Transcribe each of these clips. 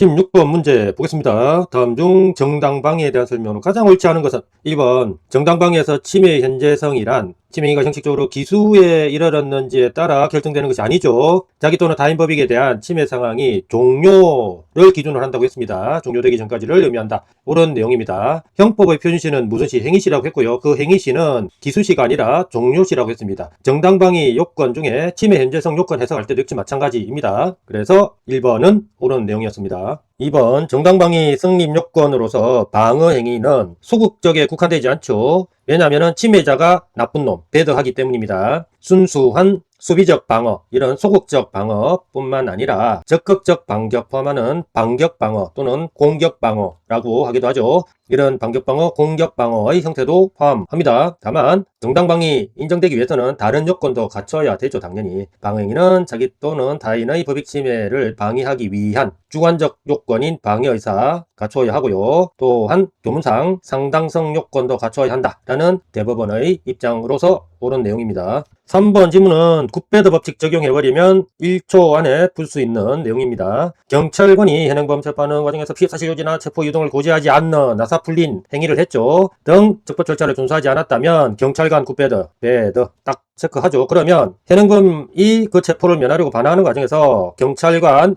16번 문제 보겠습니다. 다음 중 정당방위에 대한 설명으로 가장 옳지 않은 것은 1번 정당방위에서 침해의 현재성이란 침해가 형식적으로 기수에 이르렀는지에 따라 결정되는 것이 아니죠. 자기 또는 타인 법익에 대한 침해 상황이 종료를 기준으로 한다고 했습니다. 종료되기 전까지를 의미한다. 옳은 내용입니다. 형법의 표준시는 무슨 시? 행위시라고 했고요. 그 행위시는 기수시가 아니라 종료시라고 했습니다. 정당방위 요건 중에 침해 현재성 요건 해석할 때도 역시 마찬가지입니다. 그래서 1번은 옳은 내용이었습니다. 2번 정당방위 성립 요건으로서 방어 행위는 소극적에 국한되지 않죠. 왜냐하면 침해자가 나쁜 놈, 배드하기 때문입니다. 순수한 수비적 방어, 이런 소극적 방어뿐만 아니라 적극적 반격 포함하는 반격 방어 또는 공격 방어라고 하기도 하죠. 이런 반격 방어, 공격 방어의 형태도 포함합니다. 다만 정당방위 인정되기 위해서는 다른 요건도 갖춰야 되죠. 당연히 방어행위는 자기 또는 타인의 법익 침해를 방해하기 위한 주관적 요건인 방해의사 갖춰야 하고요. 또한 교문상 상당성 요건도 갖춰야 한다라는 대법원의 입장으로서 옳은 내용입니다. 3번 지문은 굿배드 법칙 적용해버리면 1초 안에 풀 수 있는 내용입니다. 경찰관이 현행범 체포하는 과정에서 피해사실 요지나 체포 유동을 고지하지 않는 나사풀린 행위를 했죠. 등 적법 절차를 준수하지 않았다면 경찰관 굿배드, 배드 딱 체크하죠. 그러면 현행범이 그 체포를 면하려고 반항하는 과정에서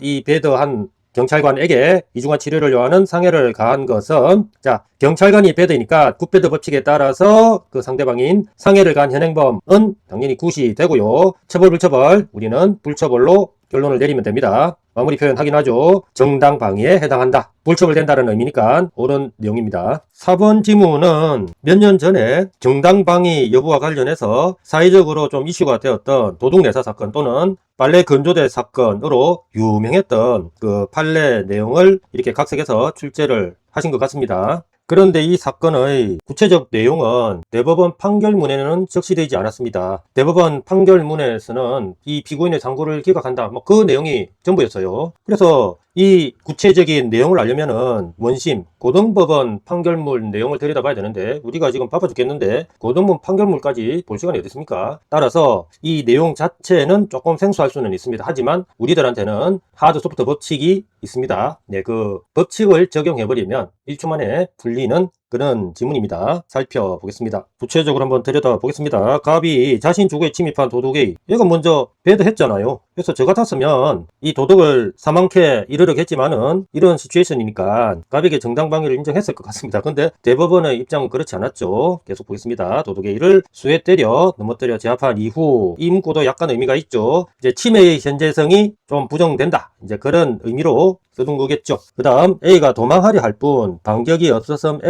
이 배드한 경찰관에게 이중한 치료를 요하는 상해를 가한 것은 경찰관이 배드이니까 굿배드 법칙에 따라서 그 상대방인 상해를 가한 현행범은 당연히 굿이 되고요. 처벌 불처벌 우리는 불처벌로 결론을 내리면 됩니다. 마무리 표현 확인하죠. 정당방위에 해당한다. 불처벌된다는 의미니까 옳은 내용입니다. 4번 지문은 몇 년 전에 정당방위 여부와 관련해서 사회적으로 좀 이슈가 되었던 도둑내사 사건 또는 빨래 건조대 사건으로 유명했던 그 판례 내용을 이렇게 각색해서 출제를 하신 것 같습니다. 그런데 이 사건의 구체적 내용은 대법원 판결문에는 적시되지 않았습니다. 대법원 판결문에서는 이 피고인의 상고를 기각한다. 그 내용이 전부였어요. 그래서 이 구체적인 내용을 알려면은 원심, 고등법원 판결문 내용을 들여다봐야 되는데 우리가 지금 바빠 죽겠는데 고등법원 판결문까지 볼 시간이 어디 있습니까? 따라서 이 내용 자체는 조금 생소할 수는 있습니다. 하지만 우리들한테는 하드 소프트 법칙이 있습니다. 그 법칙을 적용해버리면 1초 만에 풀리는 그런 지문입니다. 살펴보겠습니다. 구체적으로 한번 들여다보겠습니다. 갑이 자신 주거에 침입한 도둑이 얘가 먼저 배드했잖아요. 그래서 저 같았으면 이 도둑을 사망케 이르르겠지만은 이런 시츄에이션이니까 갑에게 정당방위를 인정했을 것 같습니다. 근데 대법원의 입장은 그렇지 않았죠. 계속 보겠습니다. 도둑의 이를 수에 때려 넘어뜨려 제압한 이후 이 문구도 약간 의미가 있죠. 이제 침해의 현재성이 좀 부정된다. 이제 그런 의미로 쓰는 거겠죠. 그 다음 A가 도망하려 할 뿐 반격이 없었음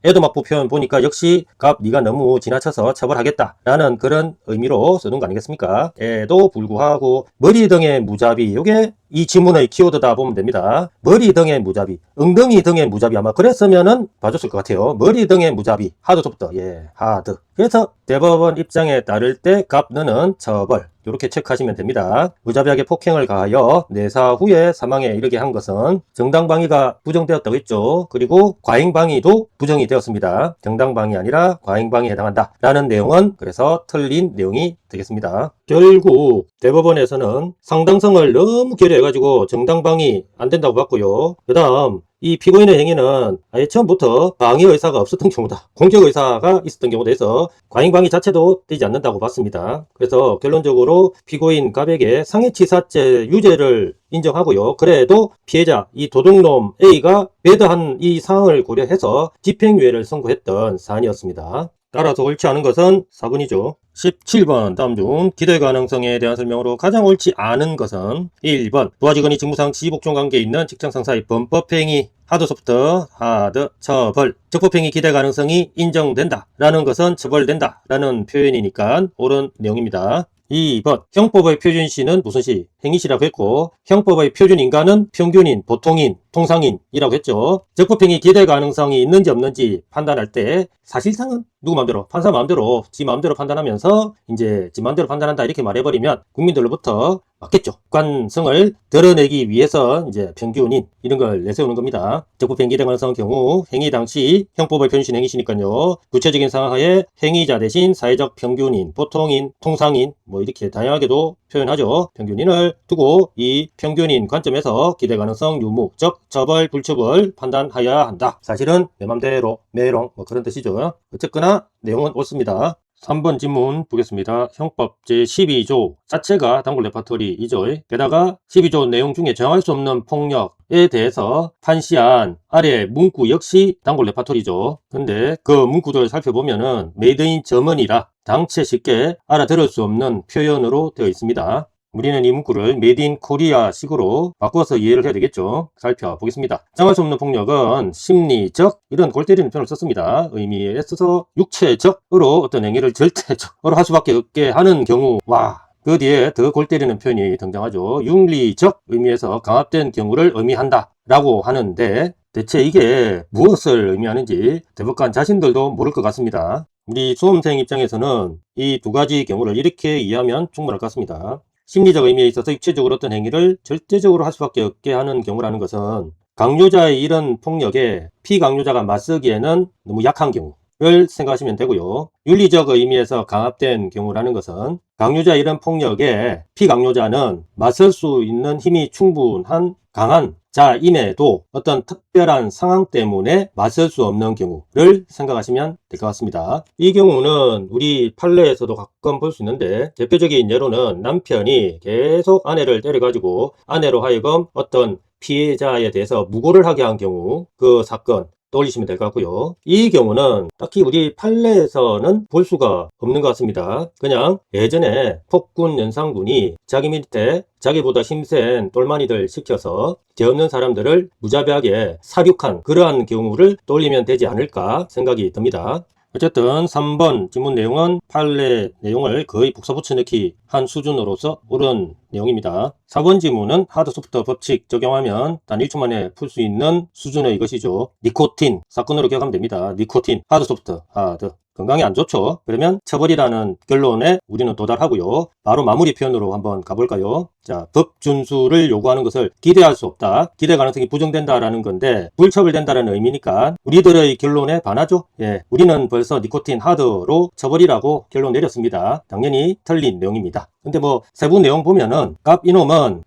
애도막부 표현 보니까 역시 갑 네가 너무 지나쳐서 처벌하겠다 라는 그런 의미로 쓰는 거 아니겠습니까? 에도 불구하고 머리 등의 무자비, 이게 이 지문의 키워드다 보면 됩니다. 머리 등의 무자비, 엉덩이 등의 무자비 아마 그랬으면은 봐줬을 것 같아요. 머리 등의 무자비, 하드 소프트, 하드. 그래서 대법원 입장에 따를 때 갑느는 처벌. 이렇게 체크하시면 됩니다. 무자비하게 폭행을 가하여 내사 후에 사망에 이르게 한 것은 정당방위가 부정되었다고 했죠. 그리고 과잉방위도 부정이 되었습니다. 정당방위 아니라 과잉방위에 해당한다 라는 내용은 그래서 틀린 내용이 되겠습니다. 결국 대법원에서는 상당성을 너무 결여해가지고 정당방위 안 된다고 봤고요. 그 다음 이 피고인의 행위는 아예 처음부터 방위 의사가 없었던 경우다. 공격 의사가 있었던 경우도 해서 과잉방위 자체도 되지 않는다고 봤습니다. 그래서 결론적으로 피고인 갑에게 상해치사죄 유죄를 인정하고요. 그래도 피해자 이 도둑놈 A가 배드한 이 사항을 고려해서 집행유예를 선고했던 사안이었습니다. 따라서 옳지 않은 것은 4번이죠. 17번 다음 중 기대 가능성에 대한 설명으로 가장 옳지 않은 것은 1번 부하 직원이 직무상 지휘복종 관계에 있는 직장 상사의 범법행위 하드 소프트 하드 처벌 적법행위 기대 가능성이 인정된다 라는 것은 처벌된다 라는 표현이니까 옳은 내용입니다. 2번 형법의 표준시는 무슨 시? 행위시라고 했고 형법의 표준인가는 평균인, 보통인, 통상인이라고 했죠. 적법행위 기대 가능성이 있는지 없는지 판단할 때 사실상은 누구 마음대로 판사 마음대로 지 마음대로 판단하면서 이제 지 마음대로 판단한다 이렇게 말해버리면 국민들로부터 맞겠죠. 객관성을 드러내기 위해서 이제 평균인 이런 걸 내세우는 겁니다. 적법행위 기대 가능성의 경우 행위 당시 형법의 표준시 행위시니까요. 구체적인 상황하에 행위자 대신 사회적 평균인, 보통인, 통상인 이렇게 다양하게도 표현하죠. 평균인을 두고 이 평균인 관점에서 기대 가능성 유무, 즉 처벌 불처벌 판단하여야 한다. 사실은 내 맘대로 메롱 뭐 그런 뜻이죠. 어쨌거나 내용은 옳습니다. 3번 질문 보겠습니다. 형법 제12조 자체가 단골 레파토리이죠. 게다가 12조 내용 중에 정할 수 없는 폭력에 대해서 판시한 아래 문구 역시 단골 레파토리죠. 근데 그 문구들을 살펴보면은 메이드인 저먼이라 당최 쉽게 알아들을 수 없는 표현으로 되어 있습니다. 우리는 이 문구를 메이드 인 코리아 식으로 바꿔서 이해를 해야 되겠죠. 살펴보겠습니다. 정할 수 없는 폭력은 심리적 이런 골 때리는 표현을 썼습니다. 의미에 있어서 육체적으로 어떤 행위를 절대적으로 할 수밖에 없게 하는 경우와 그 뒤에 더 골 때리는 표현이 등장하죠. 윤리적 의미에서 강압된 경우를 의미한다 라고 하는데 대체 이게 무엇을 의미하는지 대법관 자신들도 모를 것 같습니다. 우리 수험생 입장에서는 이 두 가지 경우를 이렇게 이해하면 충분할 것 같습니다. 심리적 의미에 있어서 육체적으로 어떤 행위를 절대적으로 할 수밖에 없게 하는 경우라는 것은 강요자의 이런 폭력에 피강요자가 맞서기에는 너무 약한 경우를 생각하시면 되고요. 윤리적 의미에서 강압된 경우라는 것은 강요자의 이런 폭력에 피강요자는 맞설 수 있는 힘이 충분한 강한 자임에도 어떤 특별한 상황 때문에 맞설 수 없는 경우를 생각하시면 될 것 같습니다. 이 경우는 우리 판례에서도 가끔 볼 수 있는데 대표적인 예로는 남편이 계속 아내를 때려가지고 아내로 하여금 어떤 피해자에 대해서 무고를 하게 한 경우 그 사건 떠올리시면 될 것 같고요. 이 경우는 딱히 우리 판례에서는 볼 수가 없는 것 같습니다. 그냥 예전에 폭군 연산군이 자기 밑에 자기보다 힘센 똘마니들 시켜서 죄 없는 사람들을 무자비하게 사륙한 그러한 경우를 떠올리면 되지 않을까 생각이 듭니다. 어쨌든 3번 질문 내용은 판례 내용을 거의 복사 붙여넣기 한 수준으로서 옳은 내용입니다. 4번 질문은 하드 소프트 법칙 적용하면 단 1초 만에 풀 수 있는 수준의 이것이죠. 니코틴 사건으로 기억하면 됩니다. 니코틴 하드 소프트 하드 건강에 안 좋죠. 그러면 처벌이라는 결론에 우리는 도달하고요. 바로 마무리 표현으로 한번 가볼까요? 자, 법 준수를 요구하는 것을 기대할 수 없다. 기대 가능성이 부정된다라는 건데 불처벌된다라는 의미니까 우리들의 결론에 반하죠. 예, 우리는 벌써 니코틴 하드로 처벌이라고 결론 내렸습니다. 당연히 틀린 내용입니다. 근데 뭐 세부 내용 보면은 이놈은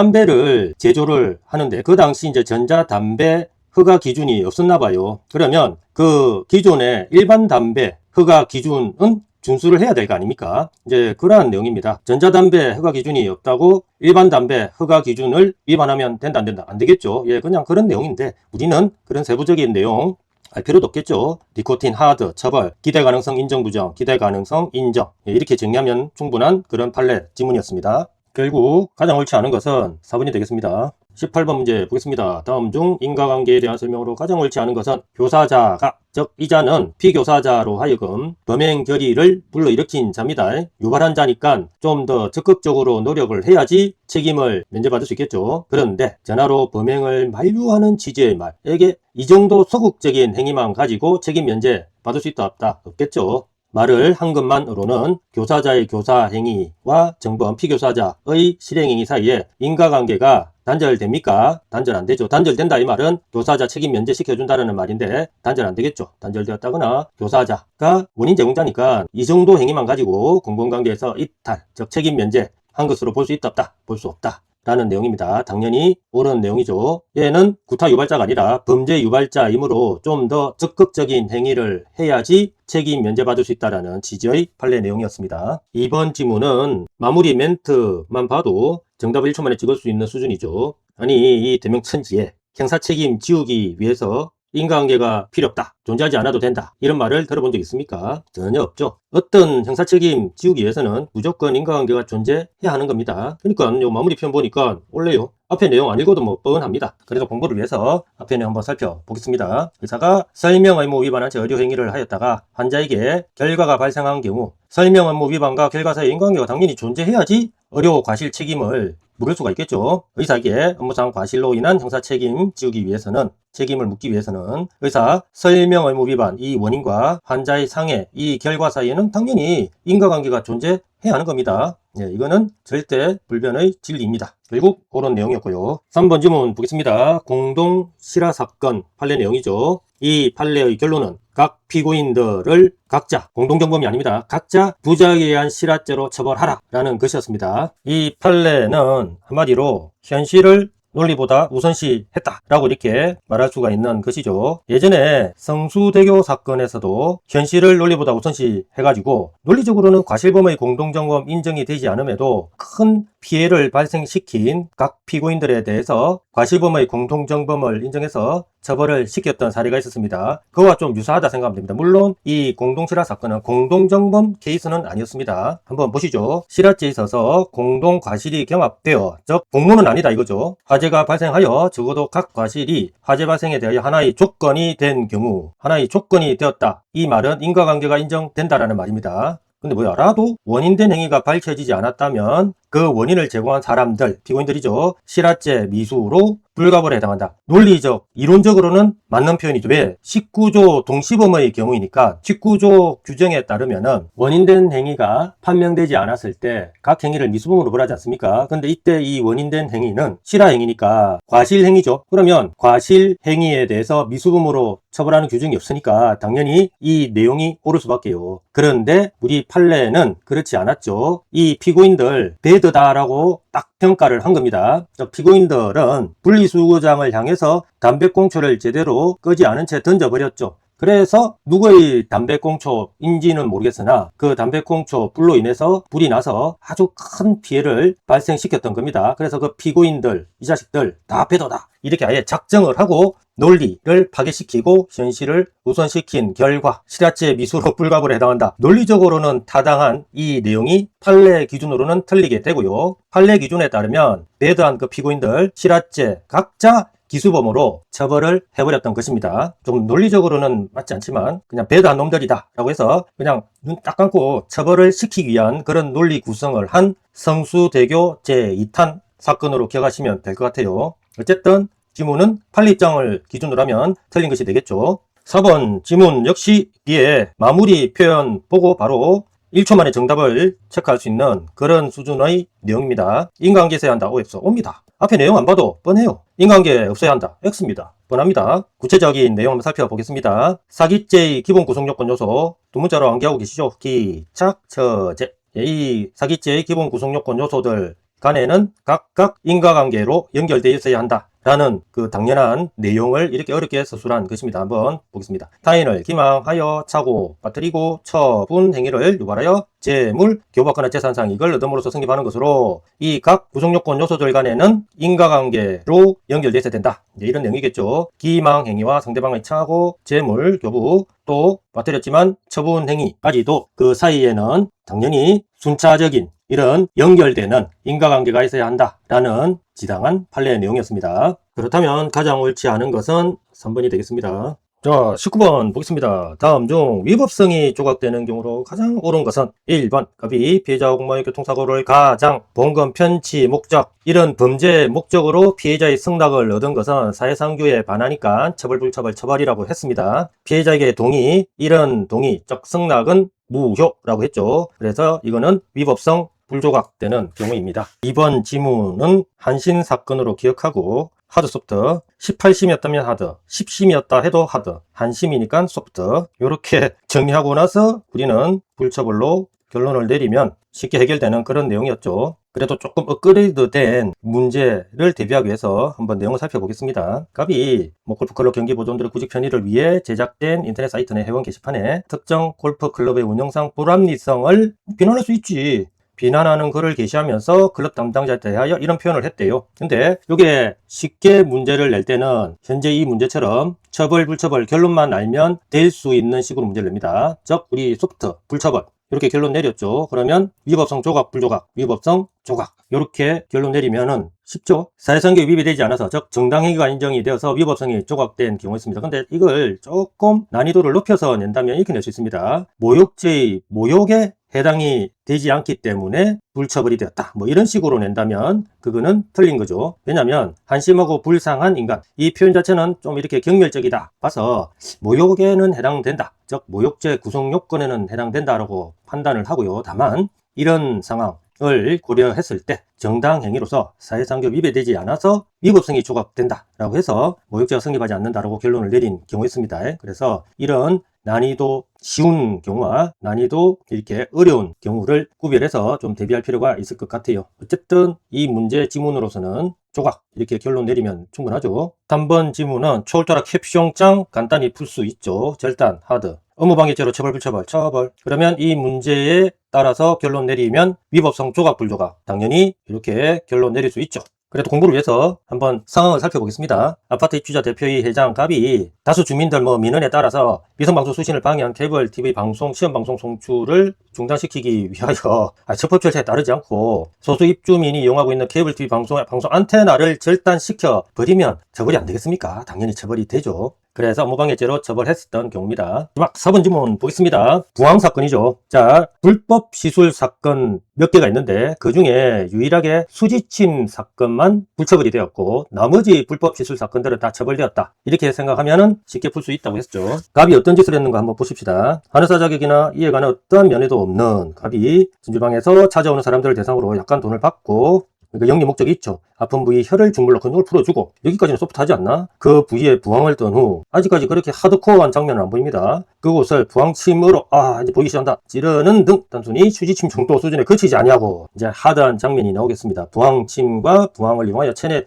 전자담배를 제조를 하는데 그 당시 이제 전자담배 허가 기준이 없었나 봐요. 그러면 그 기존의 일반 담배 허가 기준은 준수를 해야 될 거 아닙니까? 이제 그러한 내용입니다. 전자담배 허가 기준이 없다고 일반 담배 허가 기준을 위반하면 된다 안 된다? 안 되겠죠. 예, 그냥 그런 내용인데 우리는 그런 세부적인 내용 알 필요도 없겠죠. 니코틴 하드 처벌 기대 가능성 인정 부정 기대 가능성 인정 예, 이렇게 정리하면 충분한 그런 판례 지문이었습니다. 결국 가장 옳지 않은 것은 4번이 되겠습니다. 18번 문제 보겠습니다. 다음 중 인과관계에 대한 설명으로 가장 옳지 않은 것은 교사자가 즉 이자는 피교사자로 하여금 범행 결의를 불러일으킨 자입니다. 유발한 자니까 좀 더 적극적으로 노력을 해야지 책임을 면제받을 수 있겠죠. 그런데 전화로 범행을 만류하는 취지의 말에게 이 정도 소극적인 행위만 가지고 책임 면제 받을 수 있다 없다 없겠죠. 말을 한 것만으로는 교사자의 교사 행위와 정범 피교사자의 실행행위 사이에 인과관계가 단절됩니까? 단절 안 되죠. 단절된다 이 말은 교사자 책임 면제시켜준다는 말인데 단절 안 되겠죠. 단절되었다거나 교사자가 원인 제공자니까 이 정도 행위만 가지고 공범관계에서 이탈, 즉 책임 면제 한 것으로 볼 수 있다 없다? 볼 수 없다. 라는 내용입니다. 당연히 옳은 내용이죠. 얘는 구타 유발자가 아니라 범죄 유발자이므로 좀 더 적극적인 행위를 해야지 책임 면제받을 수 있다는 취지의 판례 내용이었습니다. 이번 지문은 마무리 멘트만 봐도 정답을 1초 만에 찍을 수 있는 수준이죠. 아니 이 대명천지에 형사 책임 지우기 위해서 인과관계가 필요 없다. 존재하지 않아도 된다. 이런 말을 들어본 적 있습니까? 전혀 없죠. 어떤 형사 책임 지우기 위해서는 무조건 인과관계가 존재해야 하는 겁니다. 그러니까 요 마무리 표현 보니까 원래요. 앞에 내용 안 읽어도 뭐 뻔합니다. 그래서 공부를 위해서 앞에 내용 한번 살펴보겠습니다. 의사가 설명 의무 위반한 채 의료 행위를 하였다가 환자에게 결과가 발생한 경우 설명 의무 위반과 결과 사이의 인과관계가 당연히 존재해야지 의료 과실 책임을 물을 수가 있겠죠. 의사에게 업무상 과실로 인한 형사 책임 지우기 위해서는 책임을 묻기 위해서는 의사 설명 의무 위반 이 원인과 환자의 상해 이 결과 사이에는 당연히 인과관계가 존재해야 하는 겁니다. 예, 이거는 절대 불변의 진리입니다. 결국 그런 내용이었고요. 3번 질문 보겠습니다. 공동 실화 사건 판례 내용이죠. 이 판례의 결론은 각 피고인들을 각자, 공동정범이 아닙니다. 각자 부작위에 의한 실화죄로 처벌하라 라는 것이었습니다. 이 판례는 한마디로 현실을 논리보다 우선시했다라고 이렇게 말할 수가 있는 것이죠. 예전에 성수대교 사건에서도 현실을 논리보다 우선시해가지고 논리적으로는 과실범의 공동정범 인정이 되지 않음에도 큰 피해를 발생시킨 각 피고인들에 대해서 과실범의 공동정범을 인정해서 처벌을 시켰던 사례가 있었습니다. 그와 좀 유사하다 생각하면 됩니다. 물론 이 공동실화 사건은 공동정범 케이스는 아니었습니다. 한번 보시죠. 실화죄에 있어서 공동과실이 경합되어, 즉 공모는 아니다 이거죠. 화재가 발생하여 적어도 각 과실이 화재 발생에 대하여 하나의 조건이 된 경우, 하나의 조건이 되었다. 이 말은 인과관계가 인정된다라는 말입니다. 근데 뭐야, 라도 원인된 행위가 밝혀지지 않았다면 그 원인을 제공한 사람들, 피고인들이죠. 실화죄 미수로 불가벌에 해당한다. 논리적, 이론적으로는 맞는 표현이죠. 왜? 19조 동시범의 경우이니까 19조 규정에 따르면은 원인된 행위가 판명되지 않았을 때 각 행위를 미수범으로 벌하지 않습니까? 근데 이때 이 원인된 행위는 실화행위니까 과실행위죠. 그러면 과실행위에 대해서 미수범으로 처벌하는 규정이 없으니까 당연히 이 내용이 옳을 수밖에요. 그런데 우리 판례는 그렇지 않았죠. 이 피고인들 배드다라고 딱 평가를 한 겁니다. 피고인들은 분리수거장을 향해서 담배꽁초를 제대로 끄지 않은 채 던져버렸죠. 그래서 누구의 담배꽁초인지는 모르겠으나 그 담배꽁초 불로 인해서 불이 나서 아주 큰 피해를 발생시켰던 겁니다. 그래서 그 피고인들, 이 자식들 다 배도다 이렇게 아예 작정을 하고 논리를 파괴시키고 현실을 우선시킨 결과 실화죄 미수로 불가불에 해당한다. 논리적으로는 타당한 이 내용이 판례 기준으로는 틀리게 되고요. 판례 기준에 따르면 배드한 그 피고인들 실화죄 각자 기수범으로 처벌을 해버렸던 것입니다. 좀 논리적으로는 맞지 않지만 그냥 배드한 놈들이다 라고 해서 그냥 눈 딱 감고 처벌을 시키기 위한 그런 논리 구성을 한 성수대교 제2탄 사건으로 기억하시면 될 것 같아요. 어쨌든 지문은 판례 입장을 기준으로 하면 틀린 것이 되겠죠. 4번 지문 역시 뒤에 마무리 표현 보고 바로 1초 만에 정답을 체크할 수 있는 그런 수준의 내용입니다. 인과관계 있어야 한다. OX 옵니다. 앞에 내용 안 봐도 뻔해요. 인과관계 없어야 한다. X입니다. 뻔합니다. 구체적인 내용 한번 살펴보겠습니다. 사기죄의 기본 구성요건 요소 두 문자로 암기하고 계시죠? 기착, 처제. 이 사기죄의 기본 구성요건 요소들 간에는 각각 인과관계로 연결되어 있어야 한다. 라는 그 당연한 내용을 이렇게 어렵게 서술한 것입니다. 한번 보겠습니다. 타인을 기망하여 차고 빠뜨리고 처분 행위를 유발하여 재물, 교부받거나 재산상 이익을 얻음으로써 성립하는 것으로 이 각 구성요건 요소들 간에는 인과관계로 연결되어 있어야 된다. 이런 내용이겠죠. 기망 행위와 상대방의 차고, 재물, 교부, 또 빠뜨렸지만 처분 행위까지도 그 사이에는 당연히 순차적인 이런 연결되는 인과관계가 있어야 한다라는 지당한 판례의 내용이었습니다. 그렇다면 가장 옳지 않은 것은 3번이 되겠습니다. 자, 19번 보겠습니다. 다음 중 위법성이 조각되는 경우로 가장 옳은 것은 1번 갑이 피해자 공모의 교통사고를 가장 봉건 편취 목적 이런 범죄 목적으로 피해자의 승낙을 얻은 것은 사회상규에 반하니까 처벌 불처벌 처벌이라고 했습니다. 피해자에게 동의, 이런 동의, 즉 승낙은 무효라고 했죠. 그래서 이거는 위법성 불조각되는 경우입니다. 이번 지문은 한신 사건으로 기억하고 하드 소프트 18심이었다면 하드, 10심이었다 해도 하드, 한심이니까 소프트 이렇게 정리하고 나서 우리는 불처벌로 결론을 내리면 쉽게 해결되는 그런 내용이었죠. 그래도 조금 업그레이드된 문제를 대비하기 위해서 한번 내용을 살펴보겠습니다. 갑이 골프클럽 경기 보존들의 구직 편의를 위해 제작된 인터넷 사이트 내 회원 게시판에 특정 골프클럽의 운영상 불합리성을 비난할 수 있지. 비난하는 글을 게시하면서 클럽 담당자에 대하여 이런 표현을 했대요. 근데 이게 쉽게 문제를 낼 때는 현재 이 문제처럼 처벌 불처벌 결론만 알면 될 수 있는 식으로 문제를 냅니다. 즉 우리 소프트 불처벌 이렇게 결론 내렸죠. 그러면 위법성 조각 불조각, 위법성 조각 이렇게 결론 내리면은 쉽죠. 사회상규에 위배되지 않아서 즉 정당행위가 인정이 되어서 위법성이 조각된 경우가 있습니다. 근데 이걸 조금 난이도를 높여서 낸다면 이렇게 낼 수 있습니다. 모욕죄의 모욕에 해당이 되지 않기 때문에 불처벌이 되었다. 뭐 이런 식으로 낸다면 그거는 틀린 거죠. 왜냐하면 한심하고 불쌍한 인간 이 표현 자체는 좀 이렇게 경멸적이다 봐서 모욕에는 해당된다. 즉 모욕죄 구성 요건에는 해당된다라고 판단을 하고요. 다만 이런 상황을 고려했을 때 정당행위로서 사회상규 위배되지 않아서 위법성이 조각된다라고 해서 모욕죄가 성립하지 않는다라고 결론을 내린 경우였습니다. 그래서 이런 난이도 쉬운 경우와 난이도 이렇게 어려운 경우를 구별해서 좀 대비할 필요가 있을 것 같아요. 어쨌든 이 문제 지문으로서는 조각 이렇게 결론 내리면 충분하죠. 3번 지문은 초울타라 캡숑장 간단히 풀 수 있죠. 절단, 하드. 업무방해죄로 처벌, 불처벌, 처벌. 그러면 이 문제에 따라서 결론 내리면 위법성 조각, 불조각. 당연히 이렇게 결론 내릴 수 있죠. 그래도 공부를 위해서 한번 상황을 살펴보겠습니다. 아파트 입주자 대표의 회장 갑이 다수 주민들 민원에 따라서 위성방송 수신을 방해한 케이블 TV 방송, 시험방송 송출을 중단시키기 위하여 적법 절차에 따르지 않고 소수 입주민이 이용하고 있는 케이블 TV 방송 안테나를 절단시켜 버리면 처벌이 안 되겠습니까? 당연히 처벌이 되죠. 그래서 업무방해죄로 처벌했었던 경우입니다. 막 4번 지문 보겠습니다. 부항사건이죠. 자, 불법 시술 사건 몇 개가 있는데 그 중에 유일하게 수지침 사건만 불처벌이 되었고 나머지 불법 시술 사건들은 다 처벌되었다. 이렇게 생각하면 쉽게 풀 수 있다고 했죠. 갑이 어떤 짓을 했는가 한번 보십시다. 간호사 자격이나 이에 관한 어떤 면에도 없는 갑이 진주방에서 찾아오는 사람들을 대상으로 약간 돈을 받고 그러니까 영리 목적이 있죠. 아픈 부위 혈을 주물러 근육을 풀어주고 여기까지는 소프트하지 않나? 그 부위에 부항을 떤 후 아직까지 그렇게 하드코어한 장면은 안 보입니다. 그곳을 부항침으로 이제 보이기 시작한다 찌르는 등 단순히 수지침 정도 수준에 그치지 아니하고 이제 하드한 장면이 나오겠습니다. 부항침과 부항을 이용하여 체내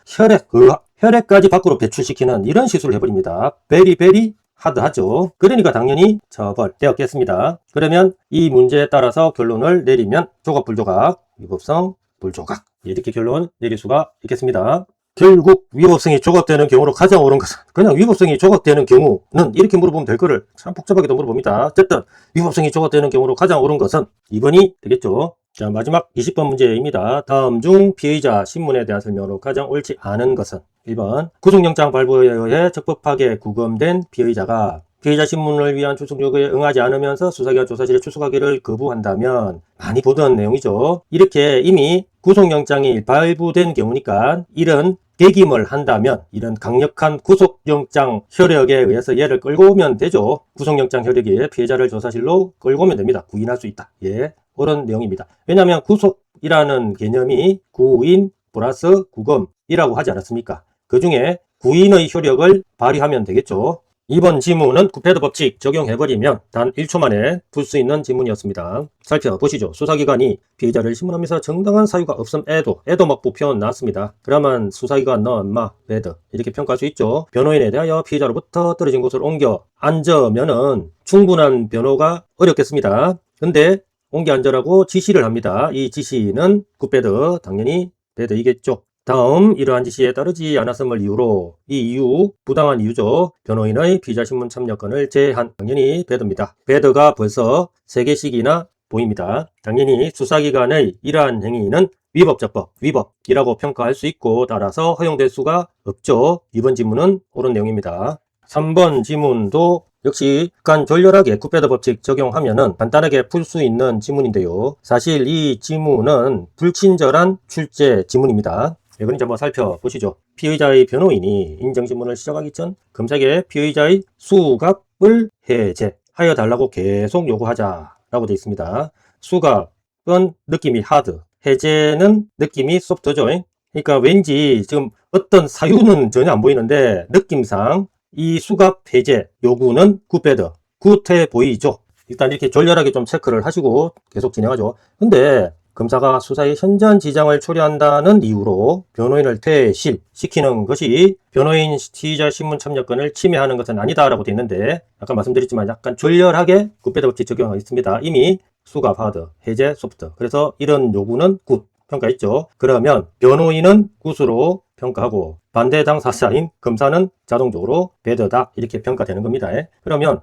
혈액까지 밖으로 배출시키는 이런 시술을 해버립니다. 베리베리 하드하죠. 그러니까 당연히 처벌되었겠습니다. 그러면 이 문제에 따라서 결론을 내리면 조각, 불조각, 위법성, 불조각 이렇게 결론 내릴 수가 있겠습니다. 결국 위법성이 조각되는 경우로 가장 옳은 것은 그냥 위법성이 조각되는 경우는 이렇게 물어보면 될 거를 참 복잡하게도 물어봅니다. 어쨌든 위법성이 조각되는 경우로 가장 옳은 것은 2번이 되겠죠. 자, 마지막 20번 문제입니다. 다음 중 피의자 신문에 대한 설명으로 가장 옳지 않은 것은 1번 구속영장 발부에 의해 적법하게 구금된 피의자가 피의자 신문을 위한 출석 요구에 응하지 않으면서 수사기관 조사실에 출석하기를 거부한다면 많이 보던 내용이죠. 이렇게 이미 구속영장이 발부된 경우니까 이런 대김을 한다면 이런 강력한 구속영장 효력에 의해서 얘를 끌고 오면 되죠. 구속영장 효력에 피해자를 조사실로 끌고 오면 됩니다. 구인할 수 있다. 예, 그런 내용입니다. 왜냐하면 구속이라는 개념이 구인 플러스 구금이라고 하지 않았습니까? 그 중에 구인의 효력을 발휘하면 되겠죠. 이번 지문은 구패드 법칙 적용해버리면 단 1초 만에 풀 수 있는 지문이었습니다. 살펴보시죠. 수사기관이 피의자를 신문하면서 정당한 사유가 없음에도 막부 표현 나왔습니다. 그러면 수사기관 넌마 배드 이렇게 평가할 수 있죠. 변호인에 대하여 피의자로부터 떨어진 곳을 옮겨 앉으면은 충분한 변호가 어렵겠습니다. 근데 옮겨 앉으라고 지시를 합니다. 이 지시는 굿배드 당연히 배드이겠죠. 다음 이러한 지시에 따르지 않았음을 이유로 이 이유 부당한 이유죠. 변호인의 피의자 신문 참여권을 제한 당연히 배드입니다. 배드가 벌써 3개씩이나 보입니다. 당연히 수사기관의 이러한 행위는 위법적법, 위법이라고 평가할 수 있고 따라서 허용될 수가 없죠. 이번 지문은 옳은 내용입니다. 3번 지문도 역시 약간 졸렬하게 굿배드 법칙 적용하면은 간단하게 풀 수 있는 지문인데요. 사실 이 지문은 불친절한 출제 지문입니다. 이건 이제 한번 살펴보시죠. 피의자의 변호인이 인정신문을 시작하기 전 검사에게 피의자의 수갑을 해제하여 달라고 계속 요구하자라고 되어 있습니다. 수갑은 느낌이 하드, 해제는 느낌이 소프트죠. 그러니까 왠지 지금 어떤 사유는 전혀 안 보이는데 느낌상 이 수갑 해제 요구는 굿배드, 굿해 보이죠. 일단 이렇게 졸렬하게 좀 체크를 하시고 계속 진행하죠. 근데 검사가 수사에 현저한 지장을 초래한다는 이유로 변호인을 퇴실시키는 것이 변호인 피의자 신문 참여권을 침해하는 것은 아니다라고 되어 있는데 아까 말씀드렸지만 약간 졸렬하게 굿배드 법칙 적용하겠습니다. 이미 수갑 하드, 해제 소프트. 그래서 이런 요구는 굿 평가했죠. 그러면 변호인은 굿으로 평가하고 반대 당사자인 검사는 자동적으로 배드다 이렇게 평가되는 겁니다. 그러면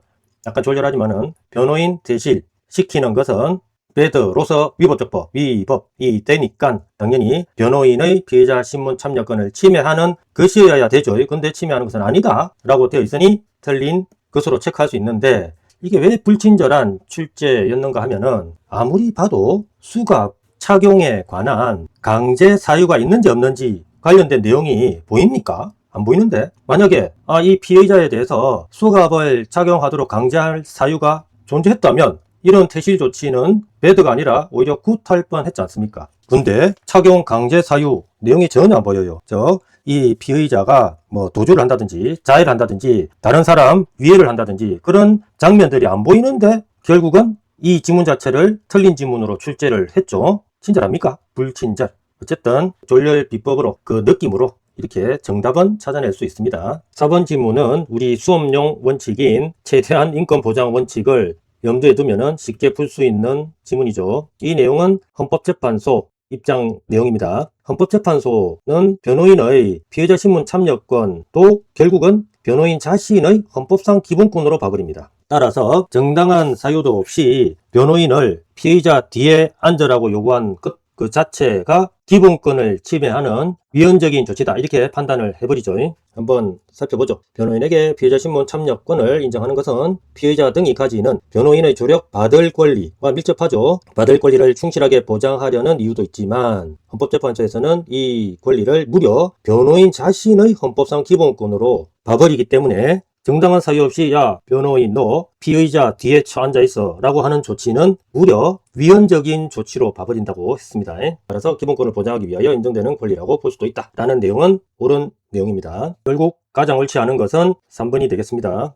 약간 졸렬하지만은 변호인 퇴실시키는 것은 배드로서 위법적법, 위법이 되니까 당연히 변호인의 피해자 신문 참여권을 침해하는 것이어야 되죠. 근데 침해하는 것은 아니다 라고 되어 있으니 틀린 것으로 체크할 수 있는데 이게 왜 불친절한 출제였는가 하면은 아무리 봐도 수갑 착용에 관한 강제 사유가 있는지 없는지 관련된 내용이 보입니까? 안 보이는데 만약에 이 피해자에 대해서 수갑을 착용하도록 강제할 사유가 존재했다면 이런 퇴실 조치는 배드가 아니라 오히려 굿할 뻔했지 않습니까? 근데 착용 강제 사유 내용이 전혀 안 보여요. 즉, 이 피의자가 뭐 도주를 한다든지 자해를 한다든지 다른 사람 위해를 한다든지 그런 장면들이 안 보이는데 결국은 이 지문 자체를 틀린 지문으로 출제를 했죠. 친절합니까? 불친절. 어쨌든 조율 비법으로 그 느낌으로 이렇게 정답은 찾아낼 수 있습니다. 4번 지문은 우리 수업용 원칙인 최대한 인권 보장 원칙을 염두에 두면 쉽게 풀 수 있는 지문이죠. 이 내용은 헌법재판소 입장 내용입니다. 헌법재판소는 변호인의 피해자 신문 참여권도 결국은 변호인 자신의 헌법상 기본권으로 봐버립니다. 따라서 정당한 사유도 없이 변호인을 피해자 뒤에 앉으라고 요구한 그 자체가 기본권을 침해하는 위헌적인 조치다, 이렇게 판단을 해버리죠. 한번 살펴보죠. 변호인에게 피해자 신문 참여권을 인정하는 것은 피해자 등이 가지는 변호인의 조력 받을 권리와 밀접하죠. 받을 권리를 충실하게 보장하려는 이유도 있지만 헌법재판소에서는 이 권리를 무려 변호인 자신의 헌법상 기본권으로 봐버리기 때문에 정당한 사유 없이 야 변호인 너 피의자 뒤에 앉아 있어 라고 하는 조치는 무려 위헌적인 조치로 봐버린다고 했습니다. 따라서 기본권을 보장하기 위하여 인정되는 권리라고 볼 수도 있다 라는 내용은 옳은 내용입니다. 결국 가장 옳지 않은 것은 3번이 되겠습니다.